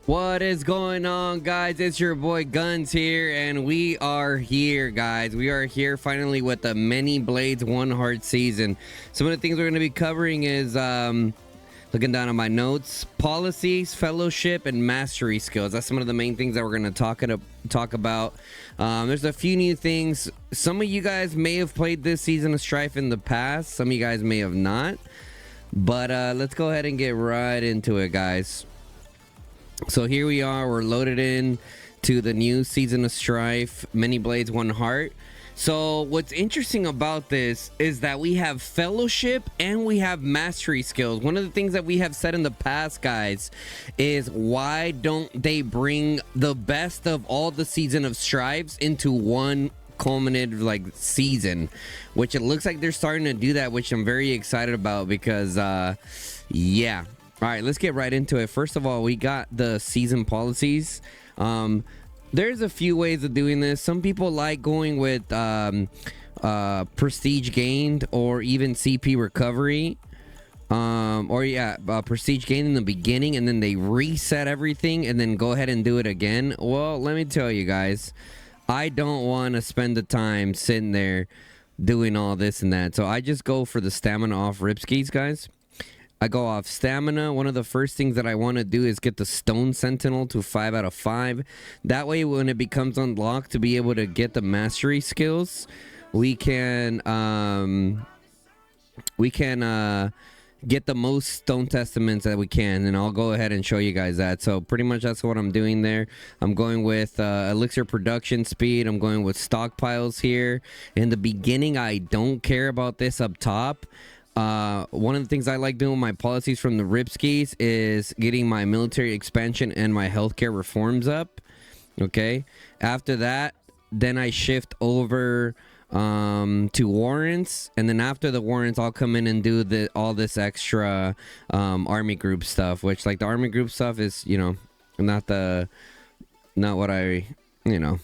What is going on, guys? It's your boy Guns here, and we are here, guys. We are here finally with the Many Blades One Heart season. Some of the things we're going to be covering is looking down on my notes: policies, fellowship, and mastery skills. That's some of the main things that we're going to talk about. There's a few new things. Some of you guys may have played this season of Strife in the past. Some of you guys may have not. But let's go ahead and get right into it, guys. So here we are, we're loaded in to the new season of Strife, Many Blades, One Heart. So what's interesting about this is that we have fellowship and we have mastery skills. One of the things that we have said in the past, guys, is why don't they bring the best of all the season of Strifes into one culminated season, which it looks like they're starting to do that, which I'm very excited about because yeah. All right, let's get right into it. First of all, we got the season policies. There's a few ways of doing this. Some people like going with prestige gained or even CP recovery. Prestige gained in the beginning and then they reset everything and then go ahead and do it again. Well, let me tell you guys, I don't want to spend the time sitting there doing all this and that. So I just go for the stamina off ripskis, guys. I go off stamina. One of the first things that I want to do is get the Stone Sentinel to 5 out of 5. That way, when it becomes unlocked to be able to get the mastery skills, we can get the most Stone Testaments that we can, and I'll go ahead and show you guys that. So pretty much that's what I'm doing there. I'm going with elixir production speed. I'm going with stockpiles here. In the beginning, I don't care about this up top. One of the things I like doing with my policies from the ripskis is getting my military expansion and my healthcare reforms up. Okay. After that, then I shift over to warrants, and then after the warrants, I'll come in and do all this extra army group stuff, which like the army group stuff is, you know, not what I, you know.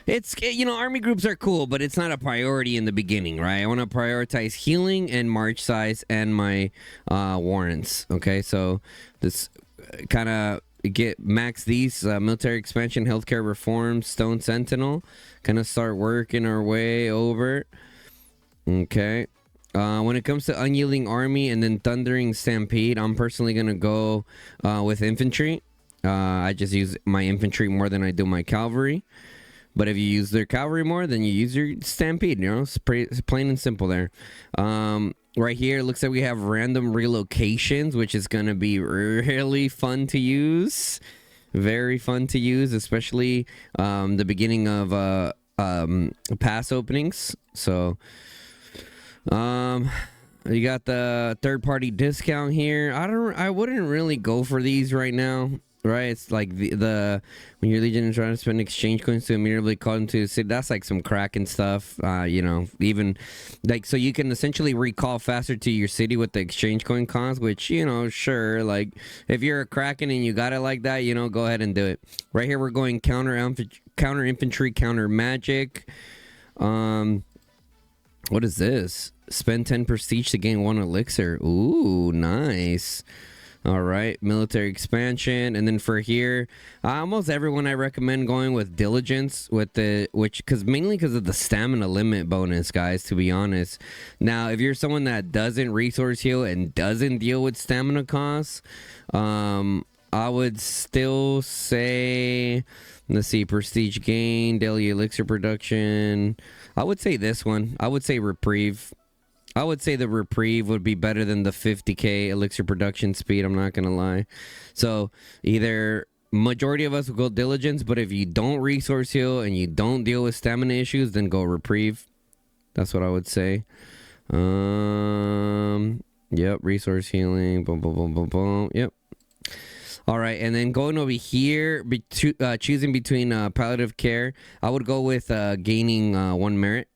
It's, you know, army groups are cool, but it's not a priority in the beginning, right? I want to prioritize healing and march size and my warrants. Okay, so this kind of max these military expansion, healthcare reform, Stone Sentinel, kind of start working our way over. Okay. When it comes to unyielding army and then thundering stampede, I'm personally gonna go with infantry. I just use my infantry more than I do my cavalry. But if you use their cavalry more, then you use your stampede, you know? It's plain and simple there. Right here, it looks like we have random relocations, which is going to be really fun to use. Very fun to use, especially the beginning of pass openings. So, you got the third-party discount here. I wouldn't really go for these right now. Right, it's like the when your legion is trying to spend exchange coins to immediately call into the city. That's like some Kraken stuff. You know, even like so you can essentially recall faster to your city with the exchange coin cost. Which, you know, sure, like if you're a Kraken and you got it like that, you know, go ahead and do it. Right here, we're going counter infantry, counter magic. What is this? Spend 10 prestige to gain 1 elixir. Ooh, nice. All right, military expansion, and then for here, almost everyone I recommend going with diligence mainly because of the stamina limit bonus, guys. To be honest, now if you're someone that doesn't resource heal and doesn't deal with stamina costs, I would still say, let's see, prestige gain, daily elixir production. I would say this one. I would say reprieve. I would say the reprieve would be better than the 50k elixir production speed. I'm not gonna lie. So either majority of us will go diligence, but if you don't resource heal and you don't deal with stamina issues, then go reprieve. That's what I would say. Yep, resource healing. Boom, boom, boom, boom, boom. Yep. All right, and then going over here, choosing between palliative care, I would go with gaining 1 merit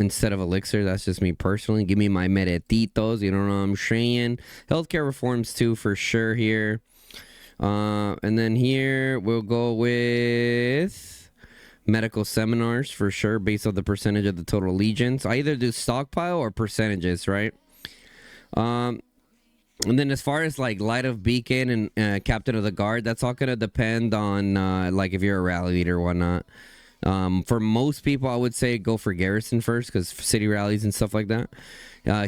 instead of elixir. That's just me personally. Give me my meretitos, you know what I'm saying? Healthcare reforms too, for sure here. And then here we'll go with medical seminars for sure, based on the percentage of the total legions. I either do stockpile or percentages, right? And then as far as like Light of Beacon and Captain of the Guard, that's all gonna depend on like if you're a rally leader or whatnot. For most people, I would say go for Garrison first because city rallies and stuff like that.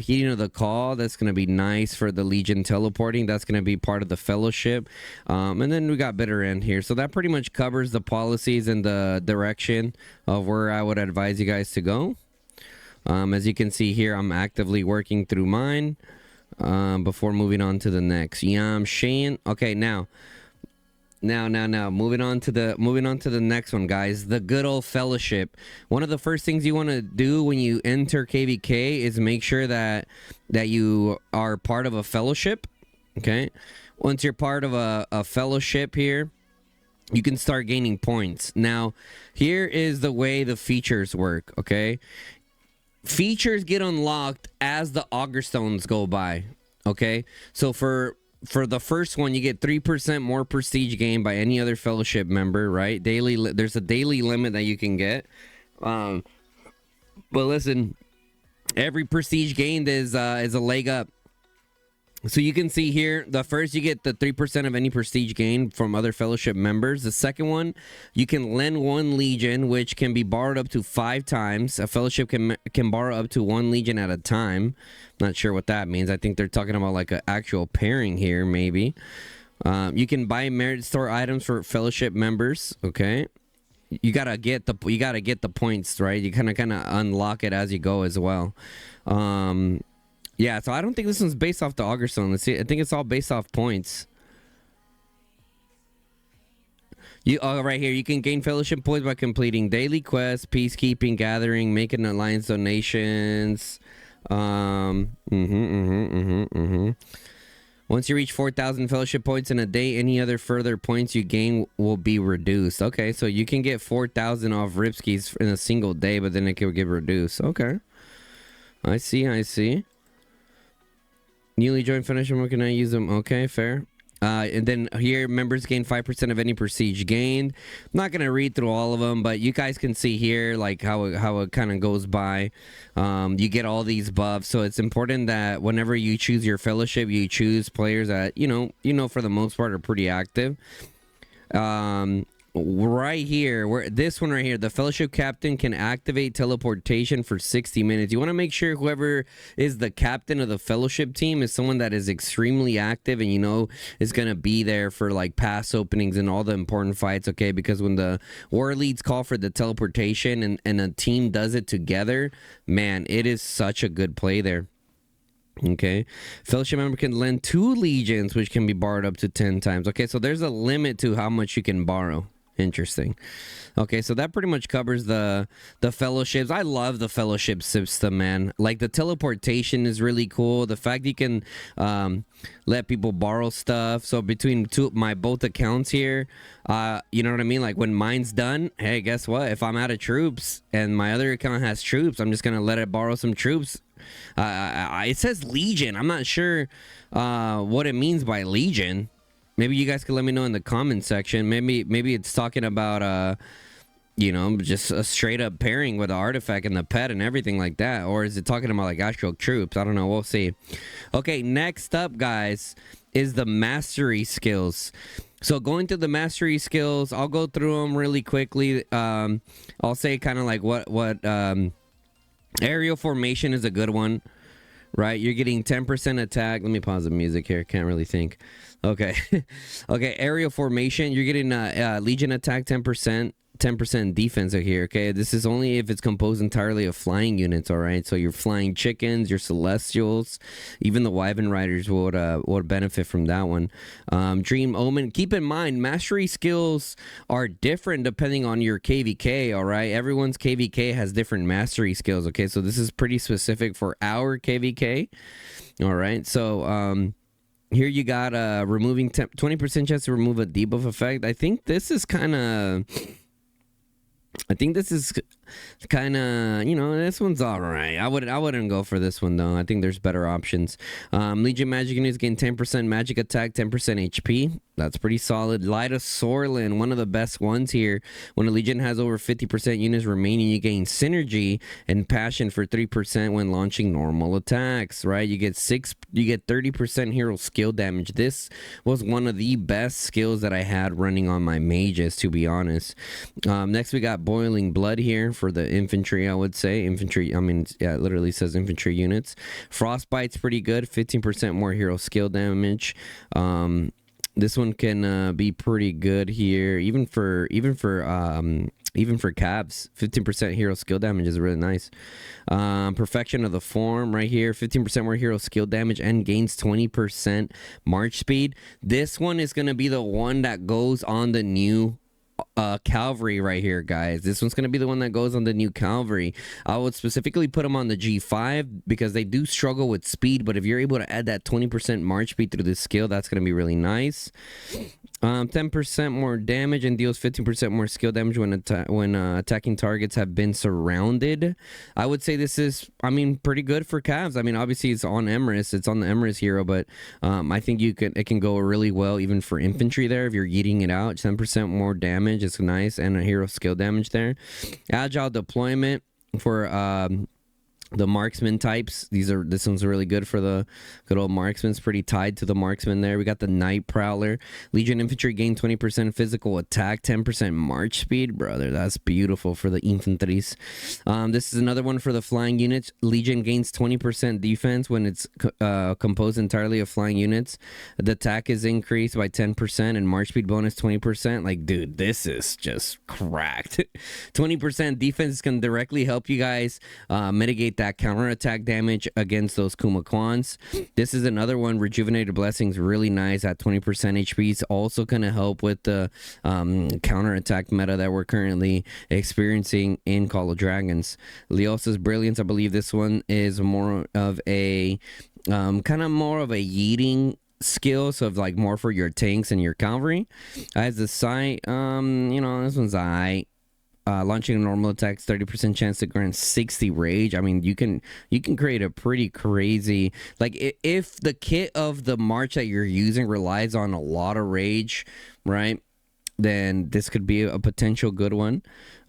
Heeding of the Call, that's going to be nice for the Legion teleporting. That's going to be part of the Fellowship. And then we got Bitter End here. So that pretty much covers the policies and the direction of where I would advise you guys to go. As you can see here, I'm actively working through mine before moving on to the next. Yam Shane. Okay, now. Moving on to the next one, guys. The good old Fellowship. One of the first things you want to do when you enter KVK is make sure that you are part of a fellowship. Okay, once you're part of a fellowship here, you can start gaining points. Now, here is the way the features work. Okay, features get unlocked as the Augur Stones go by. Okay, so for the first one, you get 3% more prestige gained by any other fellowship member, right? There's a daily limit that you can get. But listen, every prestige gained is a leg up. So you can see here, the first you get the 3% of any prestige gained from other fellowship members. The second one, you can lend one legion, which can be borrowed up to 5 times. A fellowship can borrow up to 1 legion at a time. Not sure what that means. I think they're talking about like an actual pairing here, maybe. You can buy merit store items for fellowship members. Okay, you gotta get the points, right? You kind of unlock it as you go as well. Yeah, so I don't think this one's based off the Augur Stone. Let's see. I think it's all based off points. Right here, you can gain fellowship points by completing daily quests, peacekeeping, gathering, making alliance donations. Once you reach 4,000 fellowship points in a day, any other further points you gain will be reduced. Okay, so you can get 4,000 off Ripskis in a single day, but then it can get reduced. Okay, I see. Newly joined fellowship, can I use them? Okay, fair. And then here, members gain 5% of any prestige gained. I'm not going to read through all of them, but you guys can see here like how it kind of goes by. You get all these buffs, so it's important that whenever you choose your fellowship, you choose players that, you know, for the most part are pretty active. Right here, this one right here, the fellowship captain can activate teleportation for 60 minutes. You want to make sure whoever is the captain of the fellowship team is someone that is extremely active and is going to be there for like pass openings and all the important fights. Okay, because when the war leads call for the teleportation and a team does it together, man, it is such a good play there. Okay, fellowship member can lend 2 legions, which can be borrowed up to 10 times. Okay, so there's a limit to how much you can borrow. Interesting. Okay, so that pretty much covers the fellowships. I love the fellowship system, man. Like the teleportation is really cool. The fact you can let people borrow stuff. So between both accounts here, you know what I mean? Like when mine's done, hey, guess what? If I'm out of troops and my other account has troops, I'm just gonna let it borrow some troops. It says Legion. I'm not sure what it means by Legion. Maybe you guys can let me know in the comment section. Maybe it's talking about just a straight up pairing with the artifact and the pet and everything like that, or is it talking about like actual troops? I don't know. We'll see. Okay, next up, guys, is the mastery skills. So going to the mastery skills, I'll go through them really quickly. I'll say kind of like what aerial formation is a good one, right? You're getting 10% attack. Let me pause the music here. Can't really think. Okay. Okay, aerial formation, you're getting legion attack 10%, 10% defense here. Okay, this is only if it's composed entirely of flying units. All right, so your flying chickens, your celestials, even the wyvern riders would benefit from that one. Dream omen, keep in mind mastery skills are different depending on your KVK. All right, everyone's KVK has different mastery skills. Okay, so this is pretty specific for our KVK. All right, so here you got removing 20% chance to remove a debuff effect. I think this is kind of, this one's all right. I wouldn't go for this one though. I think there's better options. Legion magic units gain 10% magic attack, 10% HP. That's pretty solid. Light of Sorlin, one of the best ones here. When a Legion has over 50% units remaining, you gain synergy and passion for 3% when launching normal attacks, right? You get 30% hero skill damage. This was one of the best skills that I had running on my mages, to be honest. Next, we got Boiling Blood here for the infantry, I would say. Infantry, yeah, it literally says infantry units. Frostbite's pretty good, 15% more hero skill damage. This one can be pretty good here, even for Cavs. 15% hero skill damage is really nice. Perfection of the Form right here, 15% more hero skill damage and gains 20% march speed. This one is gonna be the one that goes on the new cavalry right here, guys. This one's gonna be the one that goes on the new cavalry. I would specifically put them on the G5 because they do struggle with speed, but if you're able to add that 20% march speed through this skill, that's gonna be really nice. 10% more damage and deals 15% more skill damage when attacking targets have been surrounded. I would say this is, pretty good for Cavs. Obviously it's on Emrys. It's on the Emrys hero, but I think it can go really well even for infantry there if you're eating it out. 10% more damage is nice, and a hero skill damage there. Agile deployment for the marksman types. This one's really good for the good old marksman. It's pretty tied to the marksman there. We got the Night Prowler. Legion infantry gain 20% physical attack, 10% march speed. Brother, that's beautiful for the infanteries. This is another one for the flying units. Legion gains 20% defense when it's composed entirely of flying units. The attack is increased by 10% and march speed bonus 20%. Like, dude, this is just cracked. 20% defense can directly help you guys mitigate that counterattack damage against those Kumakwans. This is another one. Rejuvenated Blessings, really nice at 20% HP. It's also going to help with the counterattack meta that we're currently experiencing in Call of Dragons. Leosa's Brilliance, I believe this one is more of a more of a yeeting skill, so like more for your tanks and your cavalry. As the sight, this one's alright. Launching normal attacks, 30% chance to grant 60 rage. You can create a pretty crazy, like if the kit of the march that you're using relies on a lot of rage, right? Then this could be a potential good one.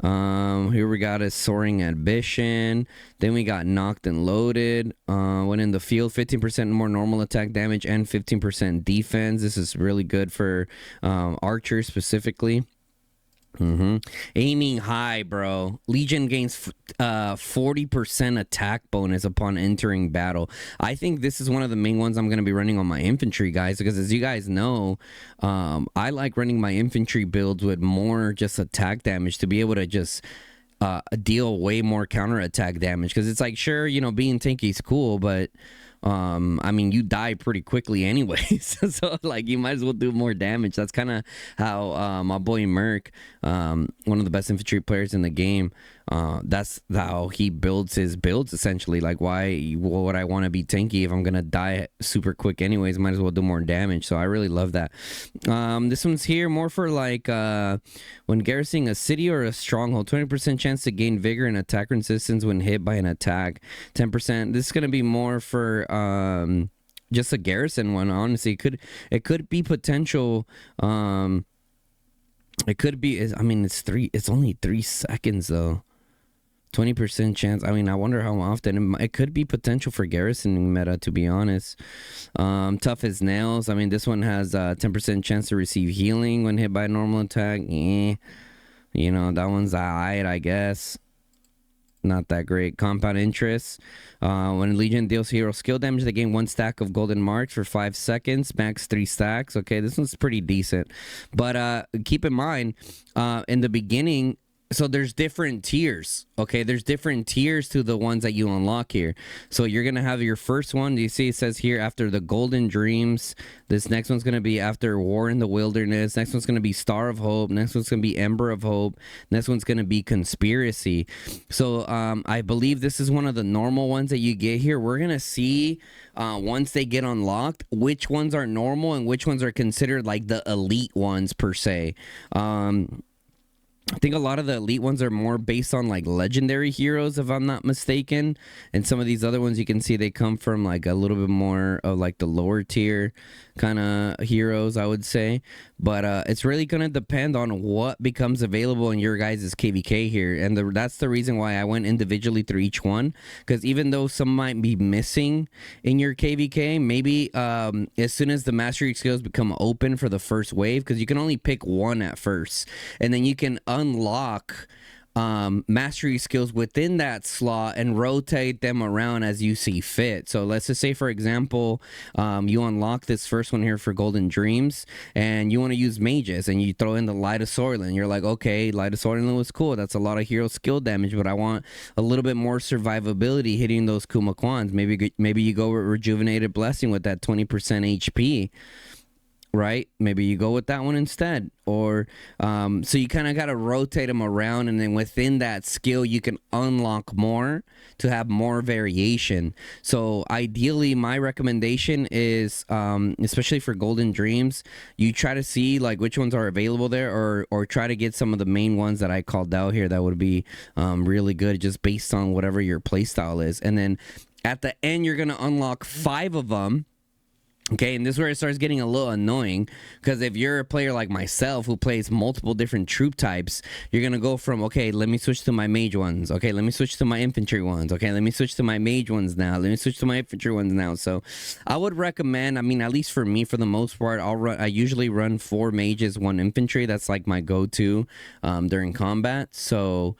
Here we got a Soaring Ambition. Then we got Knocked and Loaded. When in the field, 15% more normal attack damage and 15% defense. This is really good for archers specifically. Aiming high, bro. Legion gains 40% attack bonus upon entering battle. I think this is one of the main ones I'm going to be running on my infantry, guys, because as you guys know, I like running my infantry builds with more just attack damage to be able to just deal way more counterattack damage, because it's like, sure, being tanky is cool, but you die pretty quickly anyways. So like you might as well do more damage. That's kind of how my boy Merc, one of the best infantry players in the game, that's how he builds his builds essentially. Like, why would I want to be tanky if I'm gonna die super quick anyways? Might as well do more damage. So I really love that. This one's here more for like when garrisoning a city or a stronghold, 20% chance to gain vigor and attack resistance when hit by an attack, 10%. This is gonna be more for just a garrison one. Honestly, it could be potential. It could be. It's only 3 seconds though. 20% chance. I wonder how often. It could be potential for garrisoning meta, to be honest. Tough as nails. This one has 10% chance to receive healing when hit by a normal attack. That one's alright, I guess. Not that great. Compound Interest. When Legion deals hero skill damage, they gain 1 stack of golden marks for 5 seconds. Max 3 stacks. Okay, this one's pretty decent. But keep in mind, in the beginning, so there's different tiers. Okay, there's different tiers to the ones that you unlock here. So you're gonna have your first one. You see it says here after the Golden Dreams. This next one's gonna be after War in the Wilderness. Next one's gonna be Star of Hope. Next one's gonna be Ember of Hope. Next one's gonna be Conspiracy. So I believe this is one of the normal ones that you get here. We're gonna see once they get unlocked which ones are normal and which ones are considered like the elite ones per se. I think a lot of the elite ones are more based on like legendary heroes, if I'm not mistaken. And some of these other ones you can see they come from like a little bit more of like the lower tier kind of heroes, I would say. But it's really going to depend on what becomes available in your guys' KVK here. And that's the reason why I went individually through each one. Because even though some might be missing in your KVK, maybe as soon as the mastery skills become open for the first wave, because you can only pick one at first. And then you can unlock mastery skills within that slot and rotate them around as you see fit. So let's just say, for example, you unlock this first one here for Golden Dreams, and you want to use mages, and you throw in the Light of Soylent. You're like, okay, Light of Soylent was cool. That's a lot of hero skill damage, but I want a little bit more survivability hitting those Kuma Kwans. Maybe you go with Rejuvenated Blessing with that 20% HP. Right, maybe you go with that one instead, or so you kind of got to rotate them around, and then within that skill you can unlock more to have more variation. So ideally my recommendation is, especially for Golden Dreams, you try to see like which ones are available there, or try to get some of the main ones that I called out here that would be really good, just based on whatever your playstyle is. And then at the end you're gonna unlock 5 of them. Okay, and this is where it starts getting a little annoying, because if you're a player like myself who plays multiple different troop types, you're going to go from, okay, let me switch to my mage ones. Okay, let me switch to my infantry ones. Okay, let me switch to my mage ones now. Let me switch to my infantry ones now. So I would recommend, I mean, at least for me, for the most part, I usually run 4 mages, 1 infantry. That's like my go-to during combat. So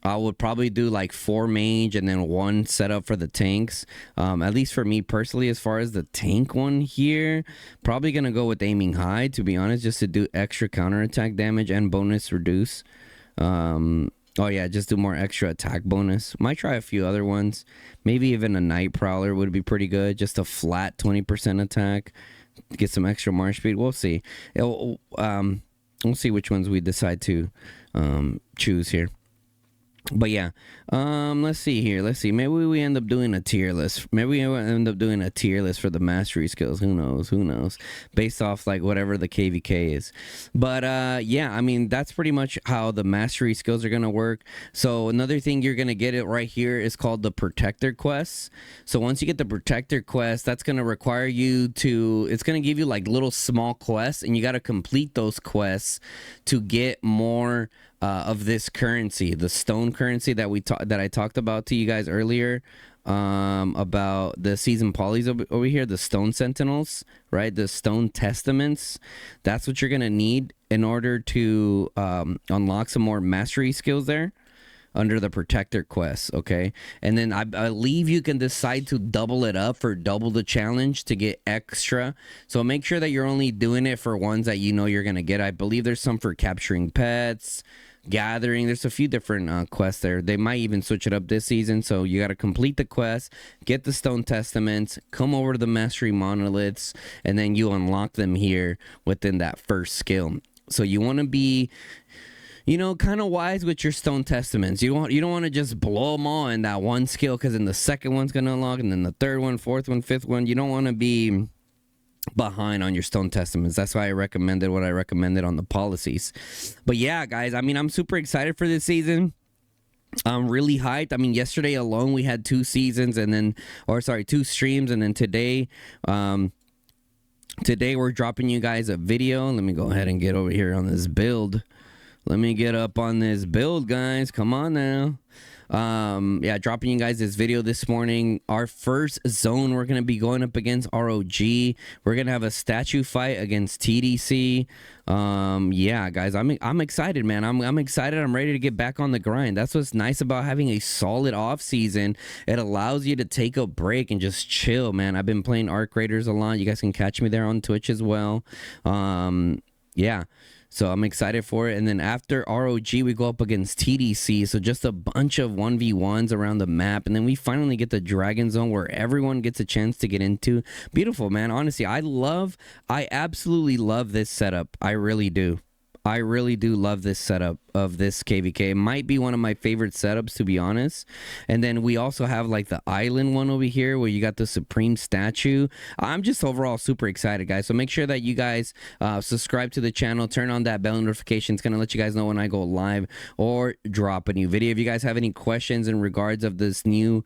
I would probably do like 4 mage and then 1 setup for the tanks. At least for me personally, as far as the tank one here, probably going to go with aiming high, to be honest, just to do extra counterattack damage and bonus reduce. Oh yeah, just do more extra attack bonus. Might try a few other ones. Maybe even a Night Prowler would be pretty good. Just a flat 20% attack. Get some extra march speed. We'll see. We'll see which ones we decide to choose here. But yeah, let's see here. Let's see. Maybe we end up doing a tier list. Maybe we end up doing a tier list for the mastery skills. Who knows? Who knows? Based off like whatever the KVK is. But yeah, I mean, that's pretty much how the mastery skills are gonna work. So another thing you're gonna get it right here is called the Protector Quest. So once you get the Protector Quest, that's gonna require you to. It's gonna give you like little small quests, and you gotta complete those quests to get more of this currency, the stone currency that I talked about to you guys earlier, about the season polys over here, the stone sentinels, right? The stone testaments. That's what you're gonna need in order to unlock some more mastery skills there under the Protector Quest. Okay, and then I believe you can decide to double it up for double the challenge to get extra. So make sure that you're only doing it for ones that you know you're gonna get. I believe there's some for capturing pets, gathering. There's a few different quests there. They might even switch it up this season. So you got to complete the quest, get the stone testaments, come over to the mastery monoliths, and then you unlock them here within that first skill. So you want to be, you know, kind of wise with your stone testaments. You don't want to just blow them all in that one skill, because then the second one's gonna unlock, and then the third one, fourth one, fifth one. You don't want to be behind on your stone testaments. That's why I recommended what I recommended on the policies. But yeah, guys, I mean, I'm super excited for this season. I'm really hyped. I mean, yesterday alone we had 2 seasons, and then, or sorry, 2 streams, and then today we're dropping you guys a video. Let me go ahead and get over here on this build. Let me get up on this build, guys. Come on now. Yeah, dropping you guys this video this morning. Our first zone, we're gonna be going up against ROG. We're gonna have a statue fight against TDC. Yeah, guys, I'm excited, man. I'm excited. I'm ready to get back on the grind. That's what's nice about having a solid off season. It allows you to take a break and just chill, man. I've been playing Arc Raiders a lot. You guys can catch me there on Twitch as well. Yeah. So I'm excited for it. And then after ROG, we go up against TDC. So just a bunch of 1v1s around the map. And then we finally get the Dragon Zone where everyone gets a chance to get into. Beautiful, man. Honestly, I absolutely love this setup. I really do. I really do love this setup of this KVK. It might be one of my favorite setups, to be honest. And then we also have like the island one over here where you got the Supreme statue. I'm just overall super excited, guys. So make sure that you guys subscribe to the channel, turn on that bell notification. It's going to let you guys know when I go live or drop a new video. If you guys have any questions in regards of this new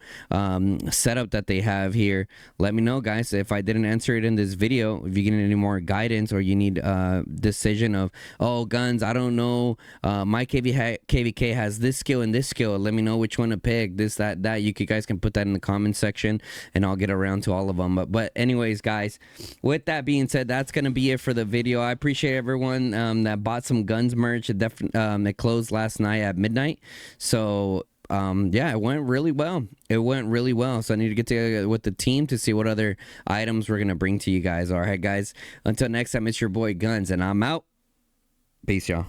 setup that they have here, let me know, guys. If I didn't answer it in this video, if you get any more guidance or you need a decision of, oh, guns, I don't know, my KVK has this skill and this skill, let me know which one to pick, this, that you guys can put that in the comment section and I'll get around to all of them. But anyways, guys, with that being said, that's gonna be it for the video. I appreciate everyone that bought some guns merch. It closed last night at midnight, so yeah, it went really well. So I need to get together with the team to see what other items we're gonna bring to you guys. All right, guys, until next time, it's your boy Guns, and I'm out. Peace, y'all.